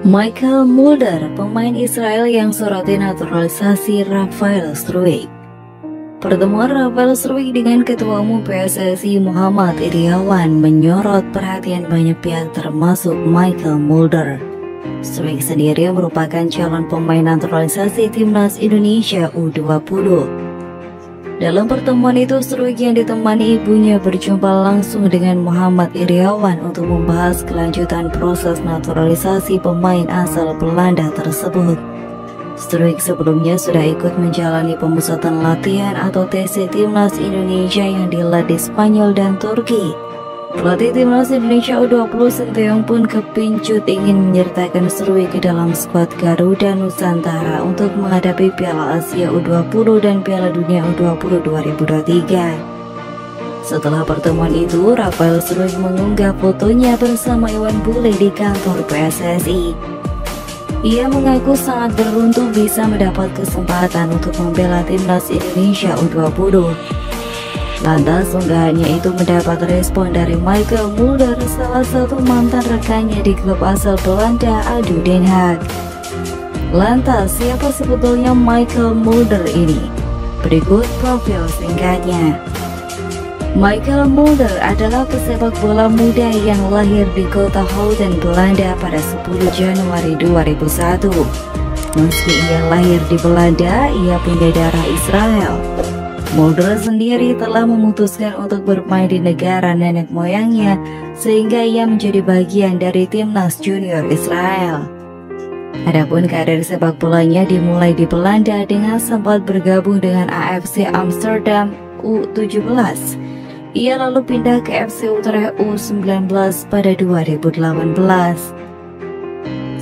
Michael Mulder, pemain Israel yang soroti naturalisasi Rafael Struijk. Pertemuan Rafael Struijk dengan Ketua Umum PSSI Muhammad Iryawan menyorot perhatian banyak pihak termasuk Michael Mulder. Struijk sendiri merupakan calon pemain naturalisasi Timnas Indonesia U20. Dalam pertemuan itu, Struijk yang ditemani ibunya berjumpa langsung dengan Muhammad Iryawan untuk membahas kelanjutan proses naturalisasi pemain asal Belanda tersebut. Struijk sebelumnya sudah ikut menjalani pemusatan latihan atau TC Timnas Indonesia yang digelar di Spanyol dan Turki. Pelatih Timnas Indonesia U20 Sinteyong pun kepincut ingin menyertakan Struijk ke dalam skuad Garuda Nusantara untuk menghadapi Piala Asia U20 dan Piala Dunia U20 2023. Setelah pertemuan itu, Rafael Struijk mengunggah fotonya bersama Iwan Bule di kantor PSSI. Ia mengaku sangat beruntung bisa mendapat kesempatan untuk membela Timnas Indonesia U20. Lantas unggahannya itu mendapat respon dari Michael Mulder, salah satu mantan rekannya di klub asal Belanda ADO Den Haag. Lantas siapa sebetulnya Michael Mulder ini? Berikut profil singkatnya. Michael Mulder adalah pesepak bola muda yang lahir di kota Houten, Belanda pada 10 Januari 2001. Meski ia lahir di Belanda, ia punya darah Israel. Mulder sendiri telah memutuskan untuk bermain di negara nenek moyangnya sehingga ia menjadi bagian dari timnas junior Israel. Adapun karir sepak bolanya dimulai di Belanda dengan sempat bergabung dengan AFC Amsterdam U17. Ia lalu pindah ke FC Utrecht U19 pada 2018.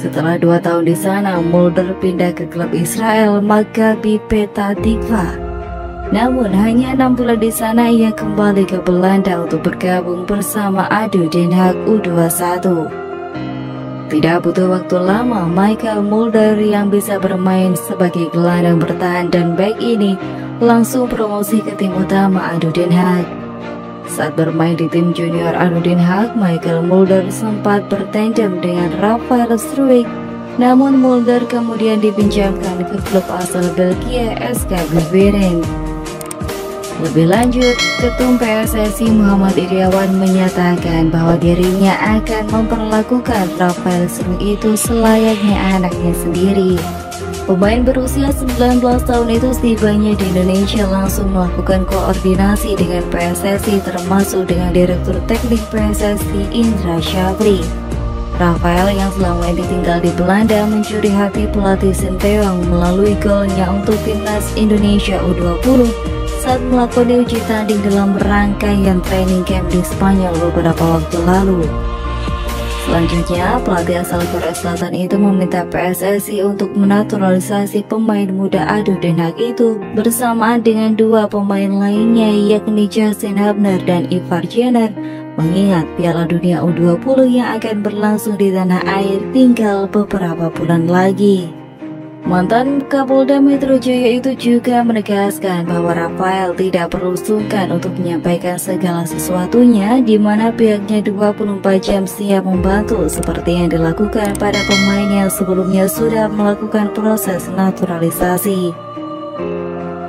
Setelah 2 tahun di sana, Mulder pindah ke klub Israel Maccabi Petah Tikva. Namun hanya 6 bulan di sana ia kembali ke Belanda untuk bergabung bersama ADO Den Haag U21. Tidak butuh waktu lama, Michael Mulder yang bisa bermain sebagai gelandang bertahan dan back ini langsung promosi ke tim utama ADO Den Haag. Saat bermain di tim junior ADO Den Haag, Michael Mulder sempat bertandem dengan Rafael Struijk. Namun Mulder kemudian dipinjamkan ke klub asal Belgia SK Beveren. Lebih lanjut, Ketum PSSI Muhammad Iryawan menyatakan bahwa dirinya akan memperlakukan Rafael Struijk itu selayaknya anaknya sendiri. Pemain berusia 19 tahun itu setibanya di Indonesia langsung melakukan koordinasi dengan PSSI termasuk dengan Direktur Teknik PSSI Indra Syafri. Rafael yang selama ini tinggal di Belanda mencuri hati pelatih Sinteyong melalui golnya untuk Timnas Indonesia U20 saat melakoni uji tanding dalam rangkaian training camp di Spanyol beberapa waktu lalu. Selanjutnya, pelatih asal Korea Selatan itu meminta PSSI untuk menaturalisasi pemain muda ADO Den Haag itu bersamaan dengan 2 pemain lainnya yakni Justin Hubner dan Ivar Jenner, mengingat Piala Dunia U20 yang akan berlangsung di tanah air tinggal beberapa bulan lagi. Mantan Kapolda Metro Jaya itu juga menegaskan bahwa Rafael tidak perlu sungkan untuk menyampaikan segala sesuatunya, di mana pihaknya 24 jam siap membantu seperti yang dilakukan pada pemain yang sebelumnya sudah melakukan proses naturalisasi.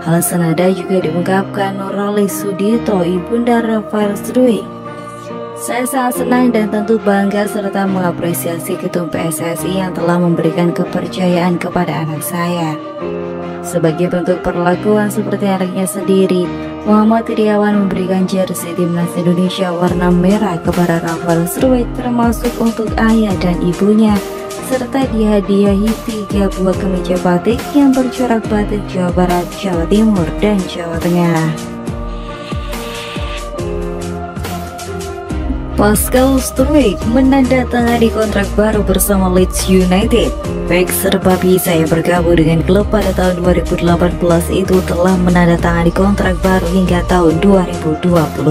Hal senada juga diungkapkan Nurhalis Sudito, ibunda Rafael Struijk. Saya sangat senang dan tentu bangga serta mengapresiasi Ketum PSSI yang telah memberikan kepercayaan kepada anak saya. Sebagai bentuk perlakuan seperti anaknya sendiri, Muhammad Iryawan memberikan jersey Timnas Indonesia warna merah kepada Rafael Struijk termasuk untuk ayah dan ibunya, serta dihadiahi 3 buah kemeja batik yang bercorak batik Jawa Barat, Jawa Timur, dan Jawa Tengah. Pascal Struijk menandatangani kontrak baru bersama Leeds United. Bek serba bisa yang bergabung dengan klub pada tahun 2018 itu telah menandatangani kontrak baru hingga tahun 2027.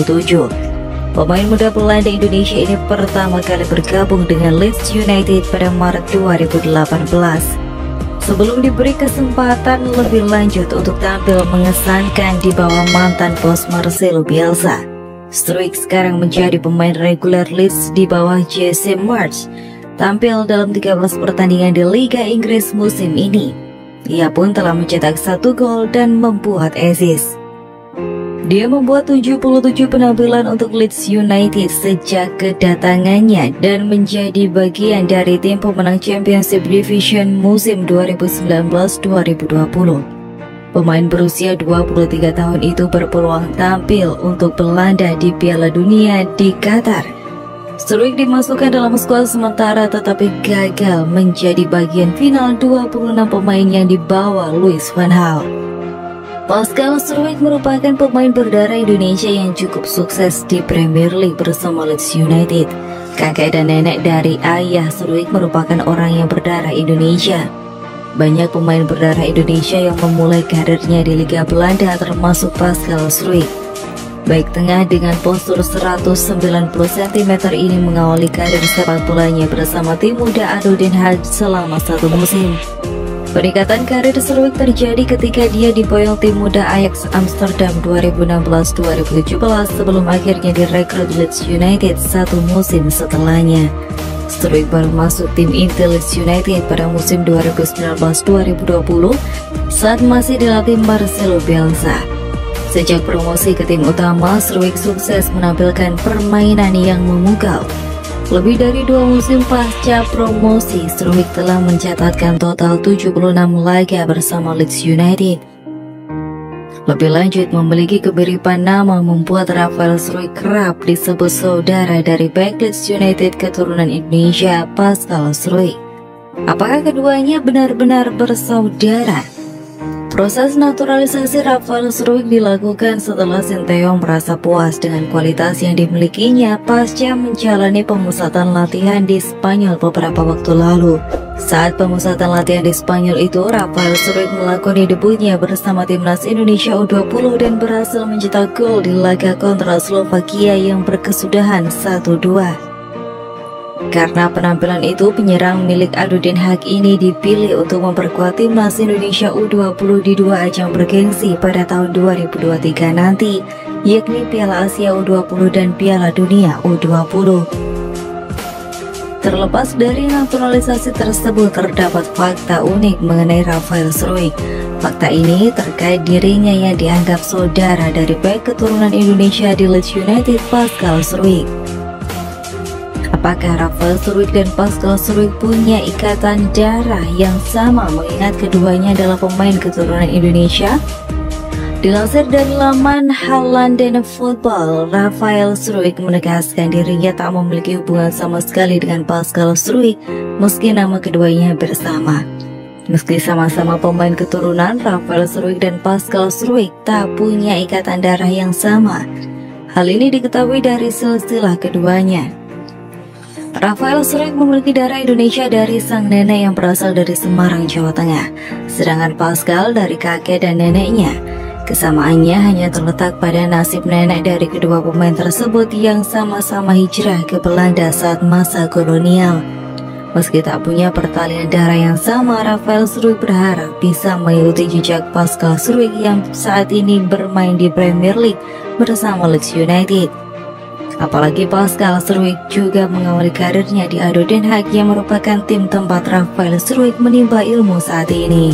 Pemain muda Belanda Indonesia ini pertama kali bergabung dengan Leeds United pada Maret 2018. Sebelum diberi kesempatan lebih lanjut untuk tampil mengesankan di bawah mantan bos Marcelo Bielsa, Struijk sekarang menjadi pemain reguler Leeds di bawah Jesse Marsch. tampil dalam 13 pertandingan di Liga Inggris musim ini. Ia pun telah mencetak 1 gol dan membuat assist. Dia membuat 77 penampilan untuk Leeds United sejak kedatangannya dan menjadi bagian dari tim pemenang Championship Division musim 2019-2020. Pemain berusia 23 tahun itu berpeluang tampil untuk Belanda di Piala Dunia di Qatar. Struijk dimasukkan dalam skuad sementara tetapi gagal menjadi bagian final 26 pemain yang dibawa Louis van Gaal. Pascal Struijk merupakan pemain berdarah Indonesia yang cukup sukses di Premier League bersama Leeds United. Kakek dan nenek dari ayah Struijk merupakan orang yang berdarah Indonesia. Banyak pemain berdarah Indonesia yang memulai karirnya di Liga Belanda termasuk Pascal Struijk. Baik tengah dengan postur 190 cm ini mengawali karir sepak bolanya bersama tim muda ADO Den Haag selama 1 musim. Peningkatan karir Struijk terjadi ketika dia diboyong tim muda Ajax Amsterdam 2016-2017 sebelum akhirnya direkrut Leeds United 1 musim setelahnya. Struijk baru masuk tim inti Leeds United pada musim 2019-2020 saat masih dilatih Marcelo Bielsa. Sejak promosi ke tim utama, Struijk sukses menampilkan permainan yang memukau. Lebih dari 2 musim pasca promosi, Struijk telah mencatatkan total 76 laga bersama Leeds United. Lebih lanjut, memiliki kemiripan nama membuat Rafael Struijk kerap disebut saudara dari bek Leeds United keturunan Indonesia, Pascal Struijk. Apakah keduanya benar-benar bersaudara? Proses naturalisasi Rafael Struijk dilakukan setelah Sinteyong merasa puas dengan kualitas yang dimilikinya pasca menjalani pemusatan latihan di Spanyol beberapa waktu lalu. Saat pemusatan latihan di Spanyol itu, Rafael Struijk melakoni debutnya bersama timnas Indonesia U20 dan berhasil mencetak gol di laga kontra Slovakia yang berkesudahan 1-2. Karena penampilan itu, penyerang milik ADO Den Haag ini dipilih untuk memperkuat timnas Indonesia U20 di 2 ajang bergengsi pada tahun 2023 nanti, yakni Piala Asia U20 dan Piala Dunia U20. Terlepas dari naturalisasi tersebut, terdapat fakta unik mengenai Rafael Struijk. Fakta ini terkait dirinya yang dianggap saudara dari bek keturunan Indonesia di Leeds United, Pascal Struijk. Apakah Rafael Struijk dan Pascal Struijk punya ikatan darah yang sama mengingat keduanya adalah pemain keturunan Indonesia? Dilansir dari laman Haaland Football, Rafael Struijk menegaskan dirinya tak memiliki hubungan sama sekali dengan Pascal Struijk meski nama keduanya bersama. Meski sama-sama pemain keturunan, Rafael Struijk dan Pascal Struijk tak punya ikatan darah yang sama. Hal ini diketahui dari silsilah keduanya. Rafael Struijk memiliki darah Indonesia dari sang nenek yang berasal dari Semarang, Jawa Tengah, sedangkan Pascal dari kakek dan neneknya. Kesamaannya hanya terletak pada nasib nenek dari kedua pemain tersebut yang sama-sama hijrah ke Belanda saat masa kolonial. Meski tak punya pertalian darah yang sama, Rafael Struijk berharap bisa mengikuti jejak Pascal Struijk yang saat ini bermain di Premier League bersama Leeds United. Apalagi Pascal Struijk juga mengawali karirnya di ADO Den Haag yang merupakan tim tempat Rafael Struijk menimba ilmu saat ini.